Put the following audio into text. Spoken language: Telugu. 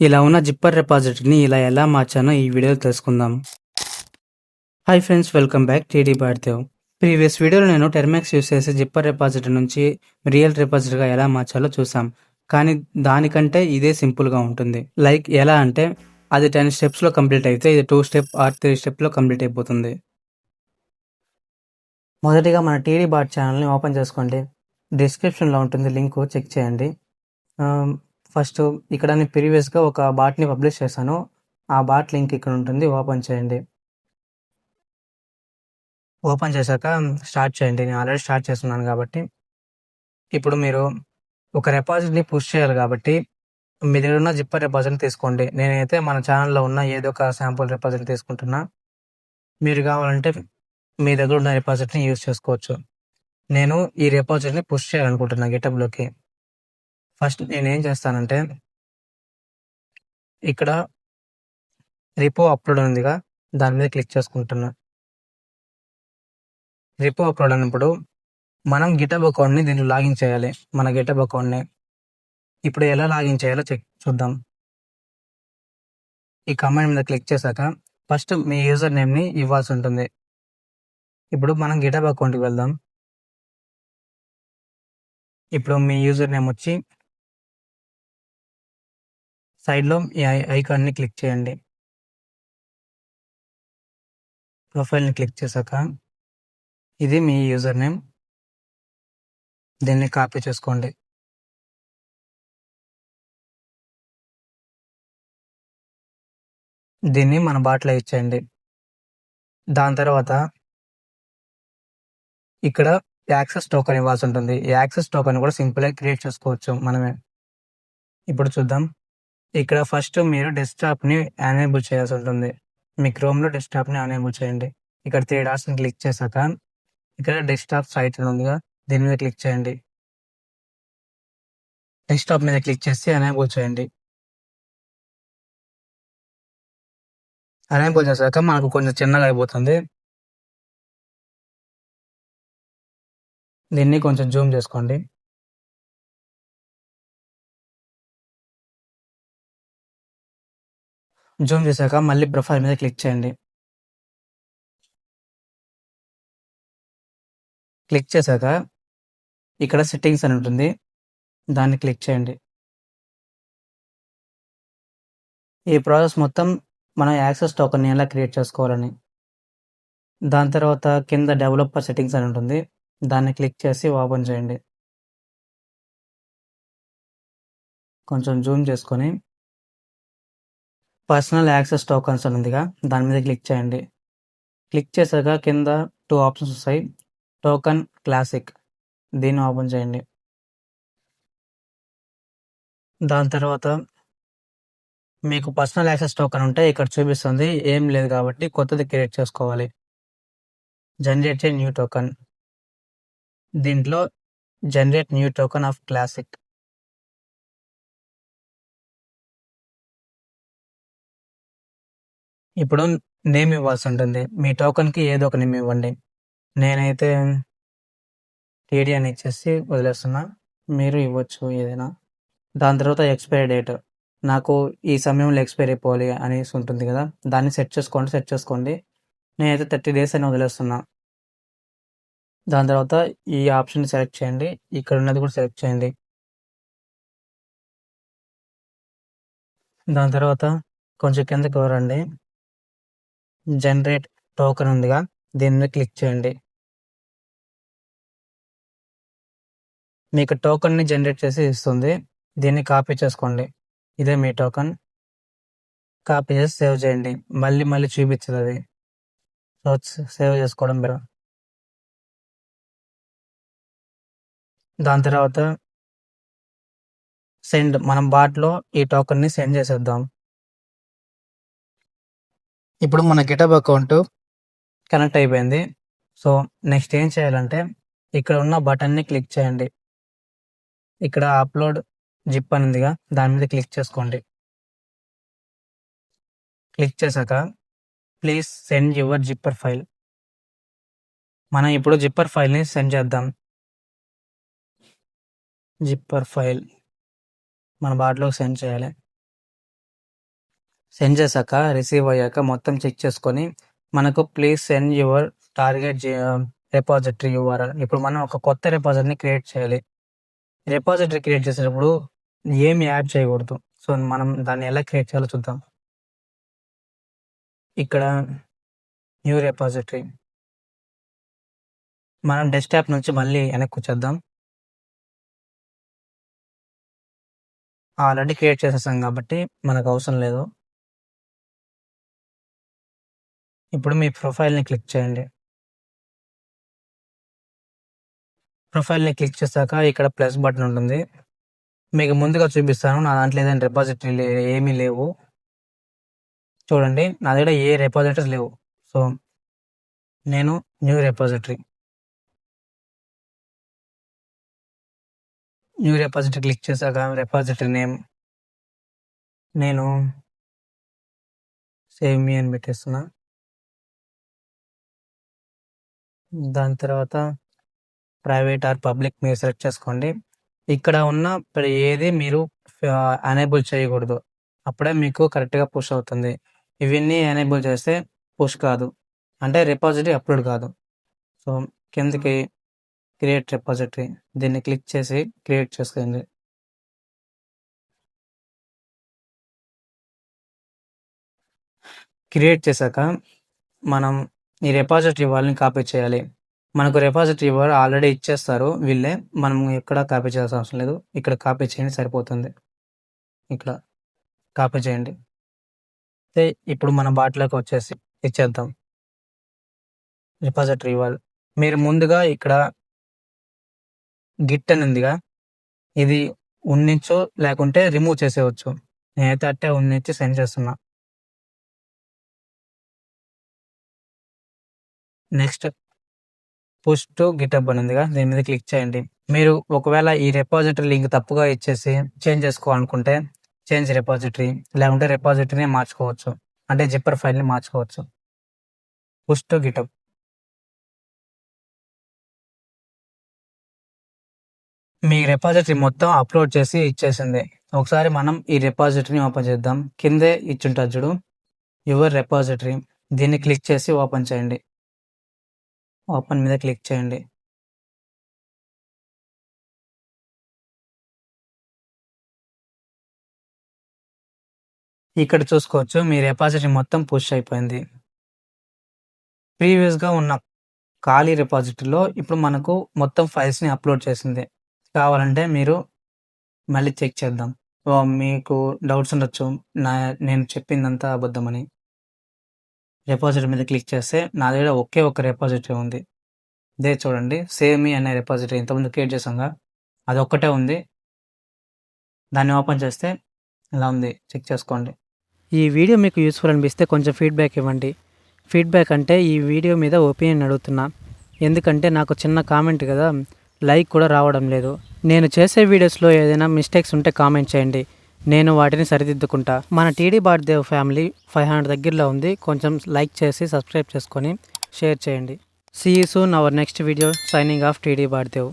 ఇలా ఉన్న జిప్పర్ రిపాజిటరీని ఇలా ఎలా మార్చానో ఈ వీడియోలో తెలుసుకుందాం. Hi friends, welcome back TD భారతేవ్. ప్రీవియస్ వీడియోలో నేను టెర్మాక్స్ యూస్ చేసి జిప్పర్ రిపాజిటరీ నుంచి రియల్ రిపాజిటరీగా ఎలా మార్చాలో చూసాం. కానీ దానికంటే ఇదే సింపుల్గా ఉంటుంది. లైక్ ఎలా అంటే అది 10 స్టెప్స్లో కంప్లీట్ అయితే ఇది 2 స్టెప్ ఆర్ 3 స్టెప్లో కంప్లీట్ అయిపోతుంది. మొదటిగా మన టీడీ బాట్ ఛానల్ని ఓపెన్ చేసుకోండి. డిస్క్రిప్షన్లో ఉంటుంది, లింక్ చెక్ చేయండి. ఫస్ట్ ఇక్కడ నేను ప్రీవియస్గా ఒక బాట్ని పబ్లిష్ చేశాను. ఆ బాట్ లింక్ ఇక్కడ ఉంటుంది, ఓపెన్ చేయండి. ఓపెన్ చేశాక స్టార్ట్ చేయండి. నేను ఆల్రెడీ స్టార్ట్ చేస్తున్నాను కాబట్టి. ఇప్పుడు మీరు ఒక రిపాజిటరీని పుష్ చేయాలి కాబట్టి మీ దగ్గర ఉన్న జిప్పర్ రిపాజిటరీ తీసుకోండి. నేనైతే మన ఛానల్లో ఉన్న ఏదో ఒక శాంపుల్ రిపాజిటరీ తీసుకుంటున్నా. మీరు కావాలంటే మీ దగ్గర ఉన్న రిపాజిటరీని యూజ్ చేసుకోవచ్చు. నేను ఈ రిపాజిటరీని పుష్ చేయాలనుకుంటున్నా గిటబ్లోకి. ఫస్ట్ నేనేం చేస్తానంటే ఇక్కడ రిపో అప్లోడ్ ఉందిగా, దాని మీద క్లిక్ చేసుకుంటున్నా. రిపో అప్లోడ్ అయినప్పుడు మనం గిటబ్ అకౌంట్ని దీంట్లో లాగిన్ చేయాలి, మన గిటబ్ అకౌంట్ని. ఇప్పుడు ఎలా లాగిన్ చేయాలో చూద్దాం. ఈ కమాండ్ మీద క్లిక్ చేశాక ఫస్ట్ మీ యూజర్ నేమ్ని ఇవ్వాల్సి ఉంటుంది. ఇప్పుడు మనం గిటబ్ అకౌంట్కి వెళ్దాం. ఇప్పుడు మీ యూజర్ నేమ్ వచ్చి సైడ్లో ఈ ఐకాన్ని క్లిక్ చేయండి. ప్రొఫైల్ని క్లిక్ చేశాక ఇది మీ యూజర్ నేమ్, దీన్ని కాపీ చేసుకోండి. దీన్ని మన బాట్లో ఇచ్చేయండి. దాని తర్వాత ఇక్కడ యాక్సెస్ టోకెన్ ఇవ్వాల్సి ఉంటుంది. ఈ యాక్సెస్ టోకెన్ కూడా సింపుల్గా క్రియేట్ చేసుకోవచ్చు మనమే. ఇప్పుడు చూద్దాం. ఇక్కడ ఫస్ట్ మీరు డెస్క్టాప్ని ఎనేబుల్ చేయాల్సి ఉంటుంది. మీ క్రోమ్లో డెస్క్టాప్ని ఎనేబుల్ చేయండి. ఇక్కడ 3 డాట్స్ని క్లిక్ చేశాక ఇక్కడ డెస్క్టాప్ సైట్ అని ఉందిగా, దీని మీద క్లిక్ చేయండి. డెస్క్టాప్ మీద క్లిక్ చేసి ఎనేబుల్ చేయండి. ఎనేబుల్ చేశాక మనకు కొంచెం చిన్నగా అయిపోతుంది. దీన్ని కొంచెం జూమ్ చేసుకోండి. జూమ్ చేశాక మళ్ళీ ప్రొఫైల్ మీద క్లిక్ చేయండి. క్లిక్ చేశాక ఇక్కడ సెట్టింగ్స్ అని ఉంటుంది, దాన్ని క్లిక్ చేయండి. ఈ ప్రాసెస్ మొత్తం మనం యాక్సెస్ టోకెన్ని ఎలా క్రియేట్ చేసుకోవాలని. దాని తర్వాత కింద డెవలపర్ సెట్టింగ్స్ అని ఉంటుంది, దాన్ని క్లిక్ చేసి ఓపెన్ చేయండి. కొంచెం జూమ్ చేసుకొని పర్సనల్ యాక్సెస్ టోకన్స్ అని ఉందిగా, దాని మీద క్లిక్ చేయండి. క్లిక్ చేశాక కింద 2 ఆప్షన్స్ వస్తాయి. టోకన్ క్లాసిక్, దీన్ని ఓపెన్ చేయండి. దాని తర్వాత మీకు పర్సనల్ యాక్సెస్ టోకెన్ ఉంటే ఇక్కడ చూపిస్తుంది, ఏం లేదు కాబట్టి కొత్తది క్రియేట్ చేసుకోవాలి. జనరేట్ ఏ న్యూ టోకన్, దీంట్లో generate new token of classic. ఇప్పుడు నేమ్ ఇవ్వాల్సి ఉంటుంది. మీ టోకన్కి ఏదో ఒక నేమ్ ఇవ్వండి. నేనైతే టీడీ అని ఇచ్చేసి వదిలేస్తున్నా, మీరు ఇవ్వచ్చు ఏదైనా. దాని తర్వాత ఎక్స్పైరీ డేట్, నాకు ఈ సమయంలో ఎక్స్పైరీ అయిపోవాలి అనేసి ఉంటుంది కదా, దాన్ని సెట్ చేసుకోండి. నేనైతే 30 days అని వదిలేస్తున్నా. దాని తర్వాత ఈ ఆప్షన్ సెలెక్ట్ చేయండి, ఇక్కడ ఉన్నది కూడా సెలెక్ట్ చేయండి. దాని తర్వాత కొంచెం కిందకి రండి, జనరేట్ టోకెన్ ఉందిగా, దీని మీద క్లిక్ చేయండి. మీకు టోకెన్ని జనరేట్ చేసి ఇస్తుంది, దీన్ని కాపీ చేసుకోండి. ఇదే మీ టోకెన్. కాపీ చేసి సేవ్ చేయండి. మళ్ళీ చూపించదు అది, సో సేవ్ చేసుకోవడం బెటర్. దాని తర్వాత సెండ్, మనం బాట్లో ఈ టోకెన్ని సెండ్ చేసేద్దాం. ఇప్పుడు మన గిటబ్ అకౌంట్ కనెక్ట్ అయిపోయింది. సో నెక్స్ట్ ఏం చేయాలంటే ఇక్కడ ఉన్న బటన్ని క్లిక్ చేయండి. ఇక్కడ అప్లోడ్ జిప్ అని ఉందిగా, దాని మీద క్లిక్ చేసుకోండి. క్లిక్ చేశాక please send your zipper file. మనం ఇప్పుడు జిప్పర్ ఫైల్ని సెండ్ చేద్దాం. జిప్పర్ ఫైల్ మన బాట్లోకి సెండ్ చేయాలి. సెండ్ చేశాక రిసీవ్ అయ్యాక మొత్తం చెక్ చేసుకొని మనకు please send your target repository URL. ఇప్పుడు మనం ఒక కొత్త రిపాజిటరీని క్రియేట్ చేయాలి. రిపాజిటరీ క్రియేట్ చేసేటప్పుడు ఏమి యాడ్ చేయకూడదు. సో మనం దాన్ని ఎలా క్రియేట్ చేయాలో చూద్దాం. ఇక్కడ న్యూ రిపాజిటరీ, మనం డెస్క్టాప్ నుంచి మళ్ళీ వెనక్కి వచ్చేద్దాం. ఆల్రెడీ క్రియేట్ చేసేసాం కాబట్టి మనకు అవసరం లేదు. ఇప్పుడు మీ ప్రొఫైల్ని క్లిక్ చేయండి. ప్రొఫైల్ని క్లిక్ చేశాక ఇక్కడ ప్లస్ బటన్ ఉంటుంది. మీకు ముందుగా చూపిస్తాను. నా దాంట్లో ఏదైనా రిపాజిటరీ ఏమీ లేవు. చూడండి, నా దగ్గర ఏ రిపాజిటరీస్ లేవు. సో నేను న్యూ రిపాజిటరీ క్లిక్ చేశాక రిపాజిటరీ నేమ్ నేను సేవ్ మీ అని పెట్టేస్తున్నా. దాని తర్వాత ప్రైవేట్ ఆర్ పబ్లిక్ మీరు సెలెక్ట్ చేసుకోండి. ఇక్కడ ఉన్న ఏది మీరు ఎనేబుల్ చేయకూడదు, అప్పుడే మీకు కరెక్ట్గా పుష్ అవుతుంది. ఇవన్నీ ఎనేబుల్ చేస్తే పుష్ కాదు, అంటే రిపాజిటరీ అప్లోడ్ కాదు. సో కిందకి క్రియేట్ రిపాజిటరీ, దీన్ని క్లిక్ చేసి క్రియేట్ చేసుకోండి. క్రియేట్ చేశాక మనం ఈ రిపాజిటరీ వాళ్ళని కాపీ చేయాలి. మనకు రిపాజిటరీ ఇవ్వరు, ఆల్రెడీ ఇచ్చేస్తారు వీళ్ళే. మనం ఎక్కడ కాపీ చేయాల్సిన అవసరం లేదు. ఇక్కడ కాపీ చేయండి సరిపోతుంది. ఇక్కడ కాపీ చేయండి. అయితే ఇప్పుడు మన బాట్లోకి వచ్చేసి ఇచ్చేద్దాం రిపాజిటరీ వాళ్ళు. మీరు ముందుగా ఇక్కడ గిట్ అని ఉందిగా, ఇది ఉన్నించో లేకుంటే రిమూవ్ చేసేవచ్చు. నేనైతే అట్టే ఉన్నించి సెండ్ చేస్తున్నా. నెక్స్ట్ పుష్ టు గిటబ్ అని ఉందిగా, దీని మీద క్లిక్ చేయండి. మీరు ఒకవేళ ఈ రిపాజిటరీ లింక్ తప్పుగా ఇచ్చేసి చేంజ్ చేసుకోవాలనుకుంటే చేంజ్ రిపాజిటరీ, లేకుంటే రిపాజిటరీని మార్చుకోవచ్చు, అంటే జిప్పర్ ఫైల్ని మార్చుకోవచ్చు. Push to GitHub. Me repository మొత్తం అప్లోడ్ చేసి ఇచ్చేసింది. ఒకసారి మనం ఈ రిపాజిటరీని ఓపెన్ చేద్దాం. కిందే ఇచ్చుంటుంది చూడు యువర్ రిపాజిటరీ, దీన్ని క్లిక్ చేసి ఓపెన్ చేయండి. ఓపెన్ మీద క్లిక్ చేయండి. ఇక్కడ చూసుకోవచ్చు మీ రిపాజిటరీ మొత్తం పుష్ అయిపోయింది. ప్రీవియస్గా ఉన్న ఖాళీ రిపాజిటరీలో ఇప్పుడు మనకు మొత్తం ఫైల్స్ని అప్లోడ్ చేసింది. కావాలంటే మీరు మళ్ళీ చెక్ చేద్దాం. మీకు డౌట్స్ ఉండొచ్చు నేను చెప్పిందంతా అబద్ధమని. రిపాజిటరీ మీద క్లిక్ చేస్తే నా దగ్గర ఒకే ఒక రిపాజిటరీ ఉంది. ఇదే చూడండి, సేవ్ మీ అనే రిపాజిటరీ ఇంతకుముందు క్రియేట్ చేసాంగా, అది ఒక్కటే ఉంది. దాన్ని ఓపెన్ చేస్తే ఇలా ఉంది, చెక్ చేసుకోండి. ఈ వీడియో మీకు యూస్ఫుల్ అనిపిస్తే కొంచెం ఫీడ్బ్యాక్ ఇవ్వండి. ఫీడ్బ్యాక్ అంటే ఈ వీడియో మీద ఒపీనియన్ అడుగుతున్నా, ఎందుకంటే నాకు చిన్న కామెంట్ కదా, లైక్ కూడా రావడం లేదు. నేను చేసే వీడియోస్లో ఏదైనా మిస్టేక్స్ ఉంటే కామెంట్ చేయండి, నేను వాటిని సరిదిద్దుకుంటా. మన టీడీ బాట్దేవ్ ఫ్యామిలీ 500 దగ్గరలో ఉంది. కొంచెం లైక్ చేసి సబ్స్క్రైబ్ చేసుకొని షేర్ చేయండి. See you soon our next video. Signing off TD బాట్దేవ్.